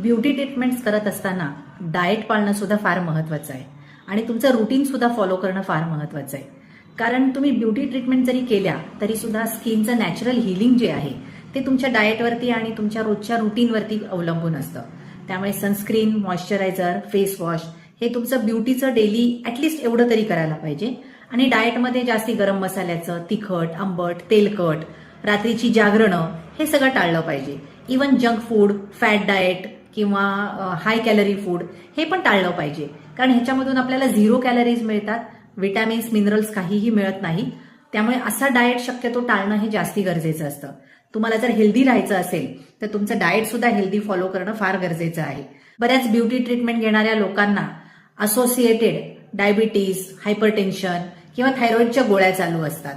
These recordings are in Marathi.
ब्युटी ट्रीटमेंट्स करत असताना डाएट पाळणं सुद्धा फार महत्वाचं आहे आणि तुमचं रुटीन सुद्धा फॉलो करणं फार महत्वाचं आहे. कारण तुम्ही ब्युटी ट्रीटमेंट जरी केल्या तरी सुद्धा स्किनचं नॅचरल हिलिंग जे आहे ते तुमच्या डाएटवरती आणि तुमच्या रोजच्या रुटीनवरती अवलंबून असतं. त्यामुळे सनस्क्रीन, मॉइश्चरायझर, फेस वॉश हे तुमचं ब्युटीचं डेली ॲटलिस्ट एवढं तरी करायला पाहिजे. आणि डाएटमध्ये जास्ती गरम मसाल्याचं, तिखट, आंबट, तेलकट, रात्रीची जागरणं हे सगळं टाळलं पाहिजे. Even junk food, fat diet किंवा हाय कॅलरी फूड हे पण टाळलं पाहिजे. कारण ह्याच्यामधून आपल्याला 0 कॅलरीज मिळतात, विटॅमिन्स, मिनरल्स काहीही मिळत नाही. त्यामुळे असा डाएट शक्यतो टाळणं हे जास्ती गरजेचं असतं. तुम्हाला जर हेल्दी राहायचं असेल तर तुमचं डाएट सुद्धा हेल्दी फॉलो करणं फार गरजेचं आहे. बऱ्याच ब्युटी ट्रीटमेंट घेणाऱ्या लोकांना असोसिएटेड डायबिटीज, हायपरटेन्शन किंवा थायरॉइडच्या गोळ्या चालू असतात.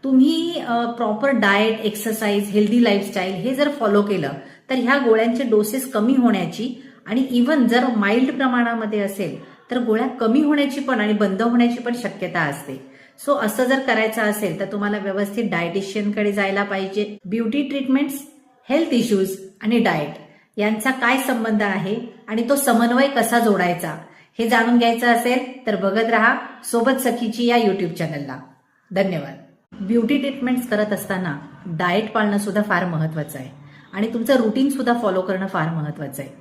तुम्ही proper diet, exercise, healthy lifestyle हे जर फॉलो केलं तर ह्या गोळ्यांचे डोसेस कमी होण्याची आणि इव्हन जर माइल्ड प्रमाणामध्ये असेल तर गोळ्या कमी होण्याची पण आणि बंद होण्याची पण शक्यता असते. सो असं जर करायचं असेल तर तुम्हाला व्यवस्थित डायटिशियनकडे जायला पाहिजे. ब्युटी ट्रीटमेंट्स, हेल्थ इश्यूज आणि डाएट यांचा काय संबंध आहे आणि तो समन्वय कसा जोडायचा हे जाणून घ्यायचं असेल तर बघत राहा सोबत सखीची या युट्यूब चॅनलला. धन्यवाद. ब्युटी ट्रीटमेंट्स करत असताना डाएट पाळणं सुद्धा फार महत्वाचं आहे आणि तुमचं रुटीन सुद्धा फॉलो करणं फार महत्वाचं आहे.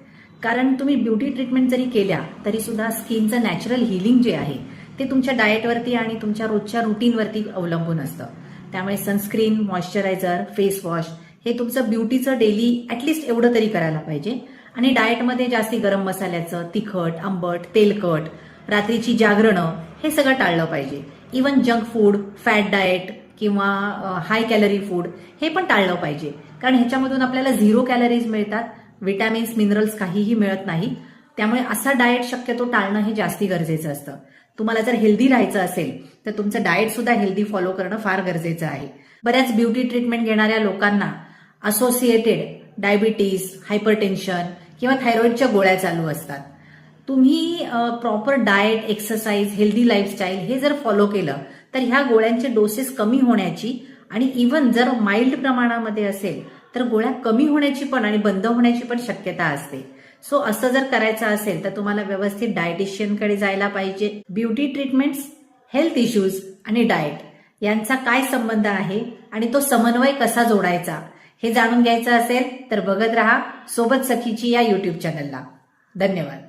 कारण तुम्ही ब्युटी ट्रीटमेंट जरी केल्या तरी सुद्धा स्किनचं नॅचरल हिलिंग जे आहे ते तुमच्या डाएटवरती आणि तुमच्या रोजच्या रुटीनवरती अवलंबून असतं. त्यामुळे सनस्क्रीन, मॉइश्चरायझर, फेस वॉश हे तुमचं ब्युटीचं डेली ॲटलिस्ट एवढं तरी करायला पाहिजे. आणि डाएटमध्ये जास्ती गरम मसाल्याचं, तिखट, आंबट, तेलकट, रात्रीची जागरणं हे सगळं टाळलं पाहिजे. Even junk food, fat diet किंवा हाय कॅलरी फूड हे पण टाळलं पाहिजे. कारण ह्याच्यामधून आपल्याला 0 कॅलरीज मिळतात, विटॅमिन्स, मिनरल्स काहीही मिळत नाही. त्यामुळे असा डाएट शक्यतो टाळणं हे जास्ती गरजेचं असतं. तुम्हाला जर हेल्दी राहायचं असेल तर तुमचं डाएट सुद्धा हेल्दी फॉलो करणं फार गरजेचं आहे. बऱ्याच ब्युटी ट्रीटमेंट घेणाऱ्या लोकांना असोसिएटेड डायबिटीज, हायपरटेन्शन किंवा थायरॉइडच्या गोळ्या चालू असतात. तुम्ही proper diet, exercise, healthy lifestyle हे जर फॉलो केलं तर ह्या गोळ्यांचे डोसेस कमी होण्याची आणि इव्हन जर माइल्ड प्रमाणामध्ये असेल तर गोळ्या कमी होण्याची पण आणि बंद होण्याची पण शक्यता असते. सो असं जर करायचं असेल तर तुम्हाला व्यवस्थित डायटिशियनकडे जायला पाहिजे. ब्युटी ट्रीटमेंट्स, हेल्थ इश्यूज आणि डाएट यांचा काय संबंध आहे आणि तो समन्वय कसा जोडायचा हे जाणून घ्यायचं असेल तर बघत राहा सोबत सखीची या युट्यूब चॅनलला. धन्यवाद.